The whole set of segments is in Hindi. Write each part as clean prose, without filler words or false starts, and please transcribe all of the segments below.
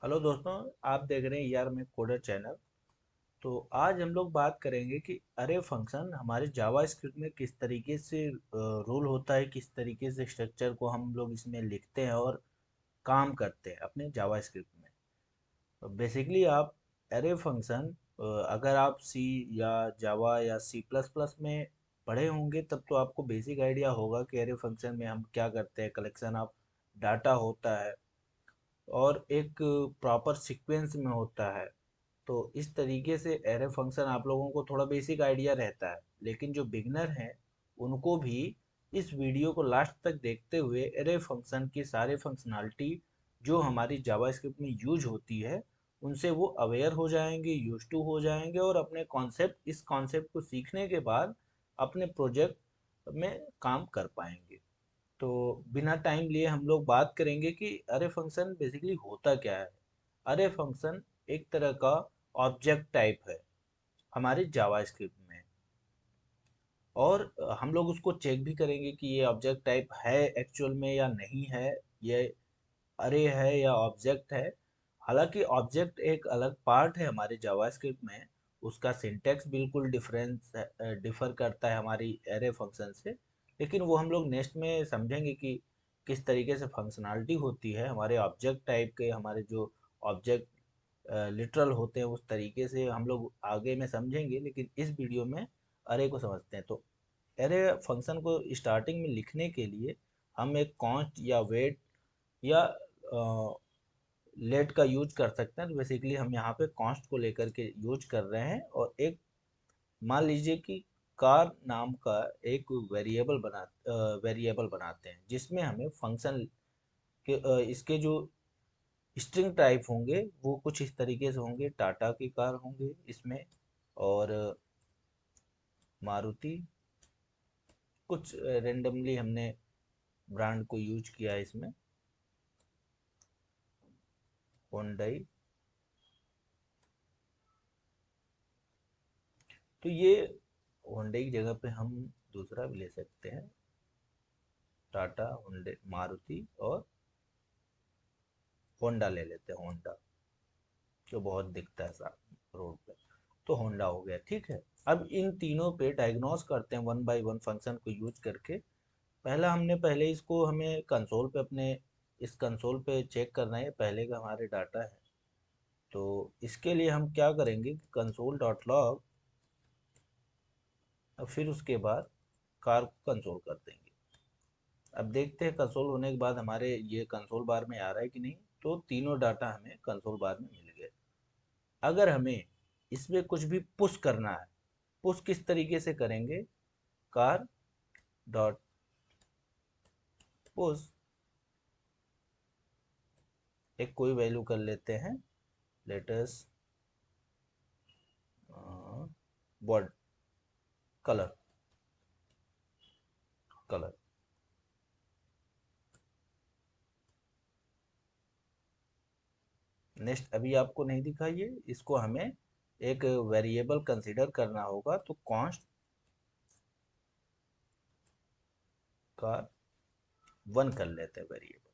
हेलो दोस्तों। आप देख रहे हैं यार मैं कोडर चैनल। तो आज हम लोग बात करेंगे कि अरे फंक्शन हमारे जावा स्क्रिप्ट में किस तरीके से रोल होता है, किस तरीके से स्ट्रक्चर को हम लोग इसमें लिखते हैं और काम करते हैं अपने जावा स्क्रिप्ट में। तो बेसिकली आप अरे फंक्शन, अगर आप सी या जावा या सी प्लस प्लस में पढ़े होंगे तब तो आपको बेसिक आइडिया होगा कि अरे फंक्शन में हम क्या करते हैं। कलेक्शन ऑफ डाटा होता है और एक प्रॉपर सीक्वेंस में होता है। तो इस तरीके से एरे फंक्शन आप लोगों को थोड़ा बेसिक आइडिया रहता है, लेकिन जो बिगनर हैं उनको भी इस वीडियो को लास्ट तक देखते हुए एरे फंक्शन की सारे फंक्शनैलिटी जो हमारी जावास्क्रिप्ट में यूज होती है उनसे वो अवेयर हो जाएंगे, यूज टू हो जाएंगे और अपने कॉन्सेप्ट इस कॉन्सेप्ट को सीखने के बाद अपने प्रोजेक्ट में काम कर पाएंगे। तो बिना टाइम लिए हम लोग बात करेंगे कि अरे फंक्शन बेसिकली होता क्या है। अरे फंक्शन एक तरह का ऑब्जेक्ट टाइप है हमारे जावास्क्रिप्ट में। और हम लोग उसको चेक भी करेंगे कि ये ऑब्जेक्ट टाइप है एक्चुअल में या नहीं है, ये अरे है या ऑब्जेक्ट है। हालांकि ऑब्जेक्ट एक अलग पार्ट है हमारे जावास्क्रिप्ट में, उसका सिंटैक्स बिल्कुल डिफर करता है हमारी एरे फंक्शन से। लेकिन वो हम लोग नेक्स्ट में समझेंगे कि किस तरीके से फंक्शनैलिटी होती है हमारे ऑब्जेक्ट टाइप के। हमारे जो ऑब्जेक्ट लिटरल होते हैं उस तरीके से हम लोग आगे में समझेंगे, लेकिन इस वीडियो में अरे को समझते हैं। तो अरे फंक्शन को स्टार्टिंग में लिखने के लिए हम एक कॉन्स्ट या वेट या लेट का यूज कर सकते हैं। तो बेसिकली हम यहाँ पे कॉन्स्ट को लेकर के यूज कर रहे हैं और एक मान लीजिए कि कार नाम का एक वेरिएबल बनाते हैं जिसमें हमें फंक्शन के इसके जो स्ट्रिंग टाइप होंगे वो कुछ इस तरीके से होंगे। टाटा की कार होंगे इसमें, और मारुति, कुछ रेंडमली हमने ब्रांड को यूज किया है इसमें, होंडई। तो ये होंडई की जगह पे हम दूसरा भी ले सकते हैं, टाटा, होंडे, मारुति और होंडा ले लेते हैं। होंडा जो बहुत दिखता है साथ रोड पे, तो होंडा हो गया। ठीक है, अब इन तीनों पे डायग्नोस करते हैं वन बाय वन फंक्शन को यूज करके। पहले इसको हमें कंसोल पे अपने इस कंसोल पे चेक करना है पहले का हमारे डाटा है। तो इसके लिए हम क्या करेंगे, कंसोल डॉट लॉग, और फिर उसके बाद कार को कंसोल कर देंगे। अब देखते हैं कंसोल होने के बाद हमारे ये कंसोल बार में आ रहा है कि नहीं। तो तीनों डाटा हमें कंसोल बार में मिल गए। अगर हमें इसमें कुछ भी पुश करना है, पुश किस तरीके से करेंगे, कार डॉट पुश, एक कोई वैल्यू कर लेते हैं, let's bold colour, colour. Next अभी आपको नहीं दिखाइए, इसको हमें एक वेरिएबल कंसीडर करना होगा। तो कॉन्स्ट का वन कर लेते हैं वेरिएबल।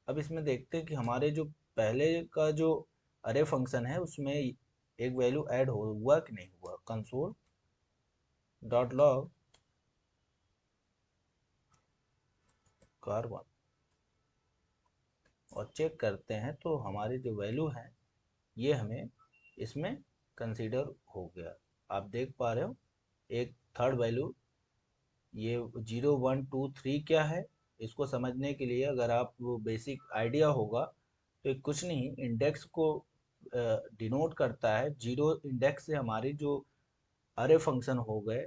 अब इसमें देखते हैं कि हमारे जो पहले का जो अरे फंक्शन है उसमें एक वैल्यू ऐड हुआ कि नहीं हुआ। Console dot log car one, और चेक करते हैं तो हमारी जो वैल्यू है ये हमें इसमें कंसीडर हो गया। आप देख पा रहे हो एक थर्ड वैल्यू, ये 0 1 2 3 क्या है। इसको समझने के लिए अगर आप वो बेसिक आइडिया होगा तो कुछ नहीं, इंडेक्स को डिनोट करता है। जीरो इंडेक्स से हमारी जो अरे फंक्शन हो गए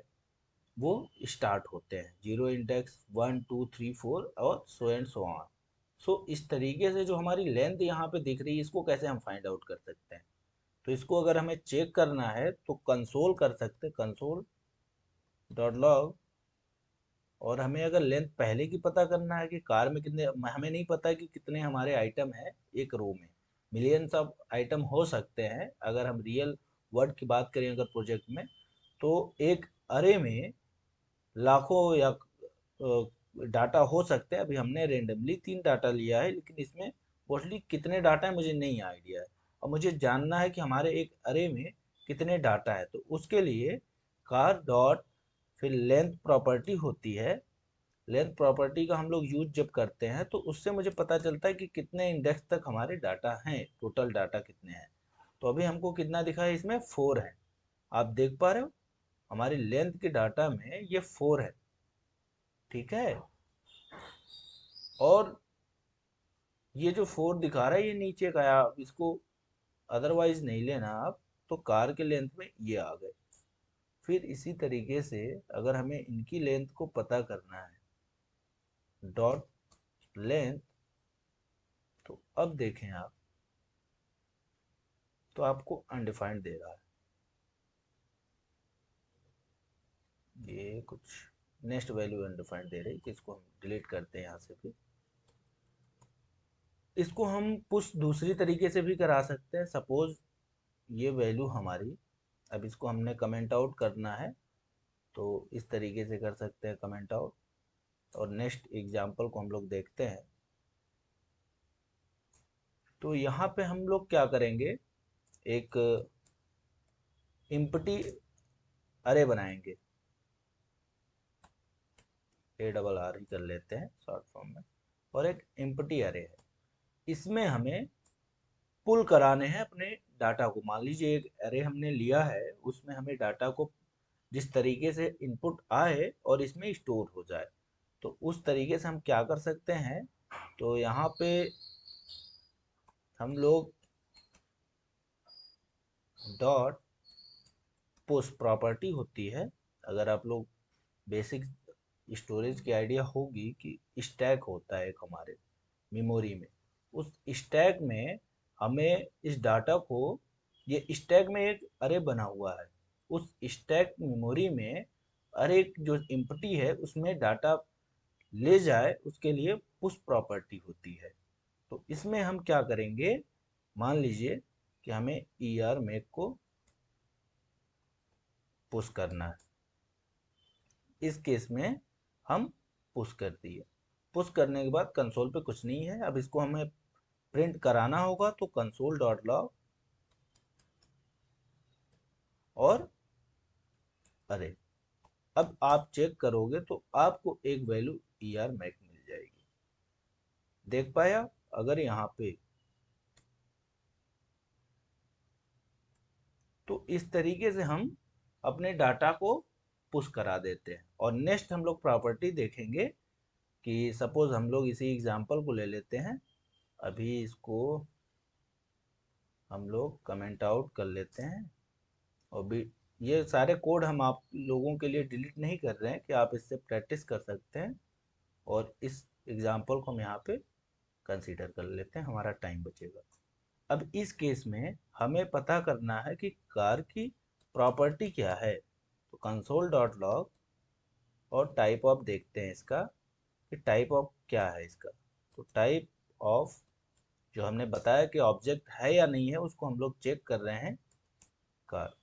वो स्टार्ट होते हैं। जीरो इंडेक्स 1 2 3 4 और सो एंड सो ऑन। सो इस तरीके से जो हमारी लेंथ यहाँ पे दिख रही है इसको कैसे हम फाइंड आउट कर सकते हैं। तो इसको अगर हमें चेक करना है तो कंसोल कर सकते हैं, कंसोल डॉट लॉग। और हमें अगर लेंथ पहले की पता करना है कि कार में कितने, हमें नहीं पता है कि कितने हमारे आइटम है एक रो में। मिलियंस ऑफ आइटम हो सकते हैं अगर हम रियल वर्ड की बात करें अगर प्रोजेक्ट में। तो एक अरे में लाखों या डाटा हो सकते हैं। अभी हमने रेंडमली 3 डाटा लिया है, लेकिन इसमें मोस्टली कितने डाटा है मुझे नहीं आइडिया है, और मुझे जानना है कि हमारे एक अरे में कितने डाटा है। तो उसके लिए कार डॉट फिर लेंथ प्रॉपर्टी होती है। लेंथ प्रॉपर्टी का हम लोग यूज जब करते हैं तो उससे मुझे पता चलता है कि कितने इंडेक्स तक हमारे डाटा हैं, टोटल डाटा कितने हैं। तो अभी हमको कितना दिखा है, इसमें 4 है। आप देख पा रहे हो हमारी लेंथ के डाटा में ये 4 है, ठीक है। और ये जो 4 दिखा रहा है ये नीचे का है, आप इसको अदरवाइज नहीं लेना आप। तो कार के लेंथ में ये आ गए। फिर इसी तरीके से अगर हमें इनकी लेंथ को पता करना है, डॉट लेंथ, तो अब देखें आप, तो आपको अनडिफाइंड दे रहा है ये कुछ, नेक्स्ट वैल्यू अनडिफाइंड दे रही है, तो इसको हम डिलीट करते हैं यहाँ से। फिर इसको हम पुश दूसरी तरीके से भी करा सकते हैं। सपोज ये वैल्यू हमारी, अब इसको हमने कमेंट आउट करना है तो इस तरीके से कर सकते हैं कमेंट आउट। और नेक्स्ट एग्जांपल को हम लोग देखते हैं। तो यहाँ पे हम लोग क्या करेंगे, एक इम्पटी अरे बनाएंगे, ए डबल आर ही कर लेते हैं शॉर्ट फॉर्म में। और एक इम्पटी अरे है, इसमें हमें पुल कराने हैं अपने डाटा को। मान लीजिए एक अरे हमने लिया है, उसमें हमें डाटा को जिस तरीके से इनपुट आए और इसमें स्टोर हो जाए, तो उस तरीके से हम क्या कर सकते हैं। तो यहाँ पे हम लोग डॉट पुश प्रॉपर्टी होती है। अगर आप लोग बेसिक स्टोरेज की आइडिया होगी कि स्टैक होता है एक हमारे मेमोरी में, उस स्टैक में हमें इस डाटा को, ये स्टैक में एक अरे बना हुआ है, उस स्टैक मेमोरी में अरे जो एम्प्टी है उसमें डाटा ले जाए, उसके लिए पुश प्रॉपर्टी होती है। तो इसमें हम क्या करेंगे, मान लीजिए कि हमें ई आर मेक को पुश करना है। इस केस में हम पुश कर दिए। पुश करने के बाद कंसोल पे कुछ नहीं है, अब इसको हमें प्रिंट कराना होगा। तो कंसोल डॉट लॉग और अरे, अब आप चेक करोगे तो आपको एक वैल्यू ई आर मैक मिल जाएगी। देख पाया, अगर यहाँ पे, तो इस तरीके से हम अपने डाटा को पुश करा देते हैं। और नेक्स्ट हम लोग प्रॉपर्टी देखेंगे कि सपोज हम लोग इसी एग्जांपल को ले लेते हैं। अभी इसको हम लोग कमेंट आउट कर लेते हैं। और भी ये सारे कोड हम आप लोगों के लिए डिलीट नहीं कर रहे हैं कि आप इससे प्रैक्टिस कर सकते हैं। और इस एग्जांपल को हम यहाँ पे कंसीडर कर लेते हैं, हमारा टाइम बचेगा। अब इस केस में हमें पता करना है कि कार की प्रॉपर्टी क्या है। तो कंसोल डॉट लॉग और टाइप ऑफ देखते हैं इसका कि टाइप ऑफ क्या है इसका। तो टाइप ऑफ जो हमने बताया कि ऑब्जेक्ट है या नहीं है, उसको हम लोग चेक कर रहे हैं कार।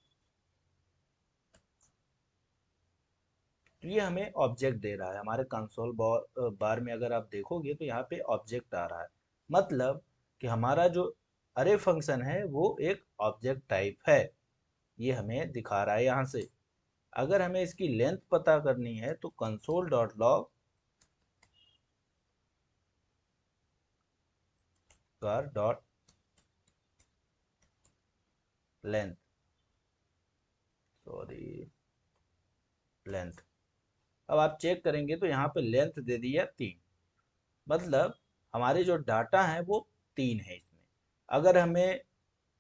तो ये हमें ऑब्जेक्ट दे रहा है हमारे कंसोल बार में। अगर आप देखोगे तो यहाँ पे ऑब्जेक्ट आ रहा है, मतलब कि हमारा जो अरे फंक्शन है वो एक ऑब्जेक्ट टाइप है, ये हमें दिखा रहा है यहाँ से। अगर हमें इसकी लेंथ पता करनी है तो console dot log car dot length, sorry length. अब आप चेक करेंगे तो यहाँ पे लेंथ दे दिया 3, मतलब हमारे जो डाटा है वो 3 है इसमें। अगर हमें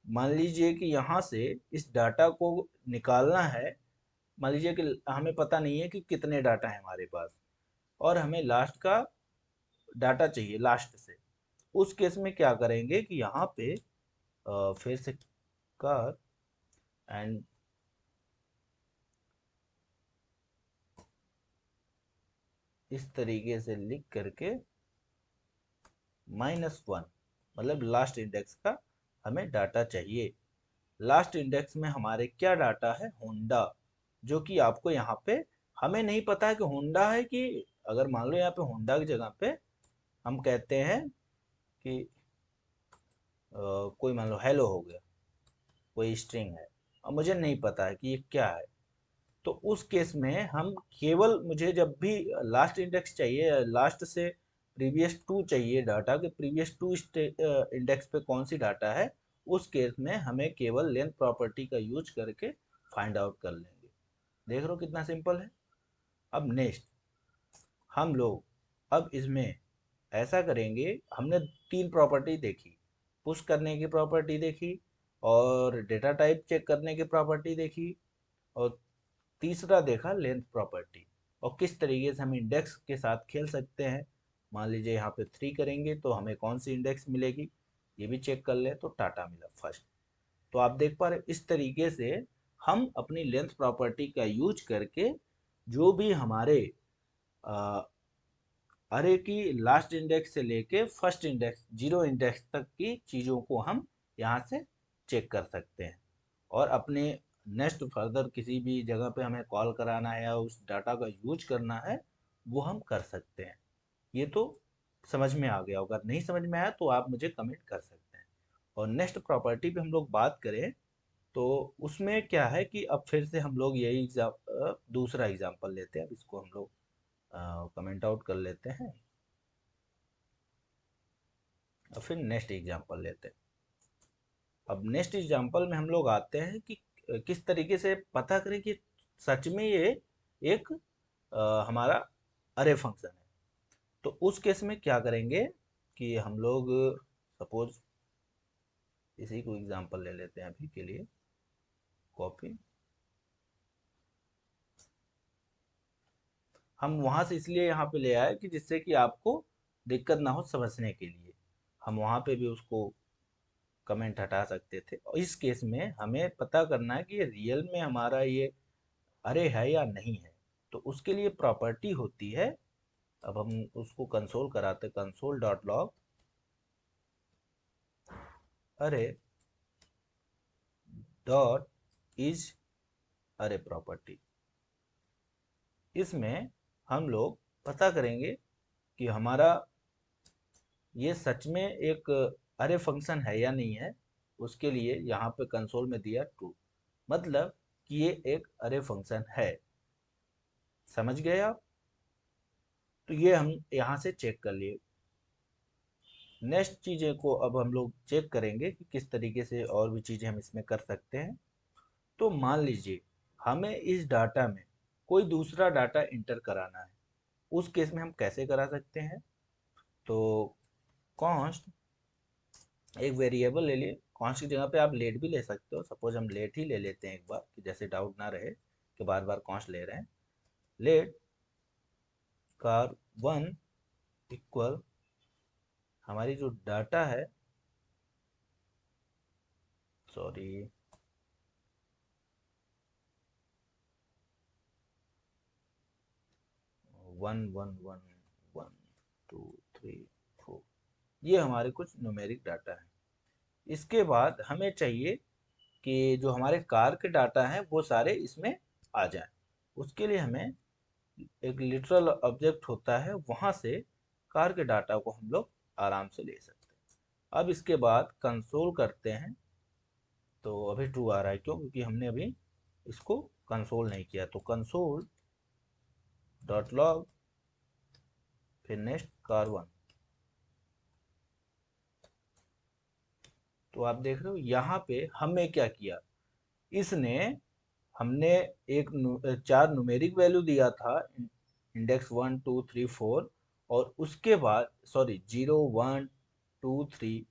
मान लीजिए कि यहाँ से इस डाटा को निकालना है, मान लीजिए कि हमें पता नहीं है कि कितने डाटा है हमारे पास, और हमें लास्ट का डाटा चाहिए लास्ट से। उस केस में क्या करेंगे कि यहाँ पे फिर से कर एंड इस तरीके से लिख करके -1, मतलब लास्ट इंडेक्स का हमें डाटा चाहिए। लास्ट इंडेक्स में हमारे क्या डाटा है, होंडा, जो कि आपको यहाँ पे हमें नहीं पता है कि होंडा है कि, अगर मान लो यहाँ पे होंडा की जगह पे हम कहते हैं कि कोई मान लो हेलो हो गया, कोई स्ट्रिंग है, अब मुझे नहीं पता है कि ये क्या है। तो उस केस में हम केवल, मुझे जब भी लास्ट इंडेक्स चाहिए, लास्ट से प्रीवियस टू चाहिए डाटा के, प्रीवियस टू इंडेक्स पे कौन सी डाटा है, उस केस में हमें केवल लेंथ प्रॉपर्टी का यूज करके फाइंड आउट कर लेंगे। देख रहे हो कितना सिंपल है। अब नेक्स्ट हम लोग अब इसमें ऐसा करेंगे, हमने तीन प्रॉपर्टी देखी, पुश करने की प्रॉपर्टी देखी, और डेटा टाइप चेक करने की प्रॉपर्टी देखी, और तीसरा देखा लेंथ प्रॉपर्टी, और किस तरीके से हम इंडेक्स के साथ खेल सकते हैं। मान लीजिए यहाँ पे 3 करेंगे तो हमें कौन सी इंडेक्स मिलेगी, ये भी चेक कर ले, तो टाटा मिला फर्स्ट। तो आप देख पा रहे इस तरीके से हम अपनी लेंथ प्रॉपर्टी का यूज करके जो भी हमारे अरे की लास्ट इंडेक्स से लेके फर्स्ट इंडेक्स, जीरो इंडेक्स तक की चीज़ों को हम यहाँ से चेक कर सकते हैं, और अपने नेक्स्ट फर्दर किसी भी जगह पे हमें कॉल कराना है या उस डाटा का यूज करना है, वो हम कर सकते हैं। ये तो समझ में आ गया, अगर नहीं समझ में आया तो आप मुझे कमेंट कर सकते हैं। और नेक्स्ट प्रॉपर्टी पे हम लोग बात करें तो उसमें क्या है कि अब फिर से हम लोग यही दूसरा एग्जाम्पल लेते हैं। अब इसको हम लोग कमेंट आउट कर लेते हैं, और फिर नेक्स्ट एग्जाम्पल लेते हैं। अब नेक्स्ट एग्जाम्पल में हम लोग आते हैं कि किस तरीके से पता करें कि सच में ये एक हमारा अरे फंक्शन है। तो उस केस में क्या करेंगे कि हम लोग सपोज इसी को एग्जाम्पल ले लेते हैं अभी के लिए, कॉपी। हम वहां से इसलिए यहाँ पे ले आए कि जिससे कि आपको दिक्कत ना हो समझने के लिए, हम वहां पे भी उसको कमेंट हटा सकते थे। और इस केस में हमें पता करना है कि ये रियल में हमारा ये अरे है या नहीं है। तो उसके लिए प्रॉपर्टी होती है, अब हम उसको कंसोल कराते, कंसोल डॉट लॉग अरे डॉट इज अरे प्रॉपर्टी। इसमें हम लोग पता करेंगे कि हमारा ये सच में एक अरे फंक्शन है या नहीं है। उसके लिए यहाँ पे कंसोल में दिया ट्रू, मतलब कि ये एक अरे फंक्शन है। समझ गए आप। तो ये हम यहाँ से चेक कर लिए। नेक्स्ट चीज़ें को अब हम लोग चेक करेंगे कि किस तरीके से और भी चीज़ें हम इसमें कर सकते हैं। तो मान लीजिए हमें इस डाटा में कोई दूसरा डाटा इंटर कराना है, उस केस में हम कैसे करा सकते हैं। तो कॉन्स्ट, एक वेरिएबल ले लिए, कॉन्स्ट की जगह पे आप लेट भी ले सकते हो। सपोज हम लेट ही ले लेते हैं एक बार, कि जैसे डाउट ना रहे कि बार बार कॉन्स्ट ले रहे हैं। लेट कार वन इक्वल हमारी जो डाटा है, सॉरी, 1 1 1 1 2 3 4, ये हमारे कुछ न्यूमेरिक डाटा है। इसके बाद हमें चाहिए कि जो हमारे कार के डाटा हैं वो सारे इसमें आ जाएं। उसके लिए हमें एक लिटरल ऑब्जेक्ट होता है, वहाँ से कार के डाटा को हम लोग आराम से ले सकते हैं। अब इसके बाद कंसोल करते हैं, तो अभी ट्रू आ रहा है, क्यों? क्योंकि हमने अभी इसको कंसोल नहीं किया। तो कंसोल डॉट लॉग फिर नेक्स्ट कार वन। तो आप देख रहे हो यहाँ पे हमने क्या किया, इसने हमने एक चार न्यूमेरिक वैल्यू दिया था, इंडेक्स 1 2 3 4, और उसके बाद सॉरी 0 1 2 3,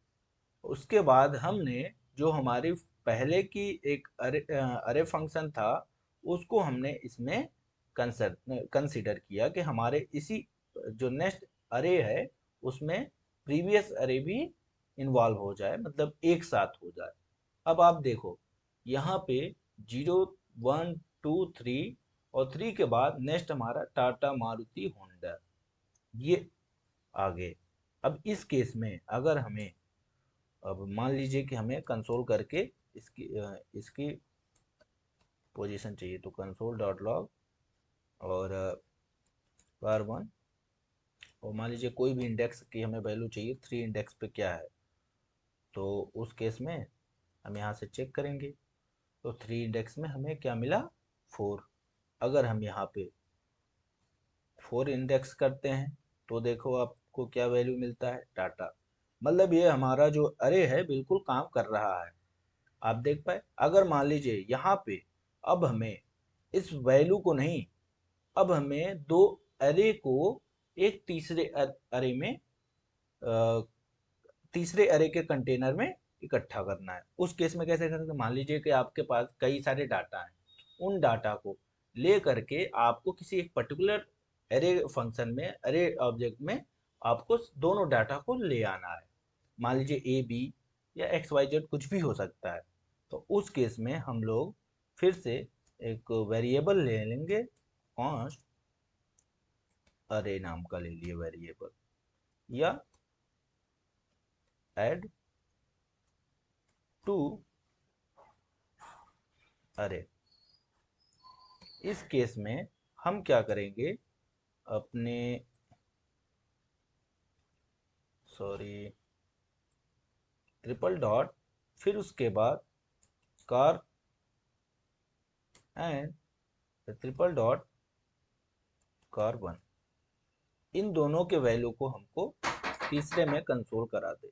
उसके बाद हमने जो हमारी पहले की एक अरे फंक्शन था उसको हमने इसमें कंसिडर किया कि हमारे इसी जो नेक्स्ट अरे है उसमें प्रीवियस अरे भी इन्वॉल्व हो जाए, मतलब एक साथ हो जाए। अब आप देखो यहाँ पे 0 1 2 3, और 3 के बाद नेक्स्ट हमारा टाटा मारुति होंडा, ये आगे। अब इस केस में अगर हमें, अब मान लीजिए कि हमें कंसोल करके इसकी पोजीशन चाहिए, तो कंसोल डॉट लॉग और कार वन, और मान लीजिए कोई भी इंडेक्स की हमें वैल्यू चाहिए, 3 इंडेक्स पे क्या है, तो उस केस में हम यहाँ से चेक करेंगे, तो 3 इंडेक्स में हमें क्या मिला, 4। अगर हम यहाँ पे 4 इंडेक्स करते हैं तो देखो आपको क्या वैल्यू मिलता है, डाटा। मतलब ये हमारा जो अरे है बिल्कुल काम कर रहा है, आप देख पाए। अगर मान लीजिए यहाँ पे अब हमें इस वैल्यू को नहीं, अब हमें दो अरे को एक तीसरे अरे में तीसरे अरे के कंटेनर में इकट्ठा करना है। उस केस में कैसे करेंगे, मान लीजिए कि आपके पास कई सारे डाटा हैं, उन डाटा को ले करके आपको किसी एक पर्टिकुलर अरे फंक्शन में, अरे ऑब्जेक्ट में आपको दोनों डाटा को ले आना है। मान लीजिए ए बी या एक्स वाई जेड कुछ भी हो सकता है। तो उस केस में हम लोग फिर से एक वेरिएबल ले लेंगे, कॉन्स्ट अरे नाम का ले लिए वेरिएबल, या ऐड टू अरे। इस केस में हम क्या करेंगे, अपने सॉरी ट्रिपल डॉट, फिर उसके बाद car and triple dot car 1, इन दोनों के वैल्यू को हमको तीसरे में कंसोल करा दे।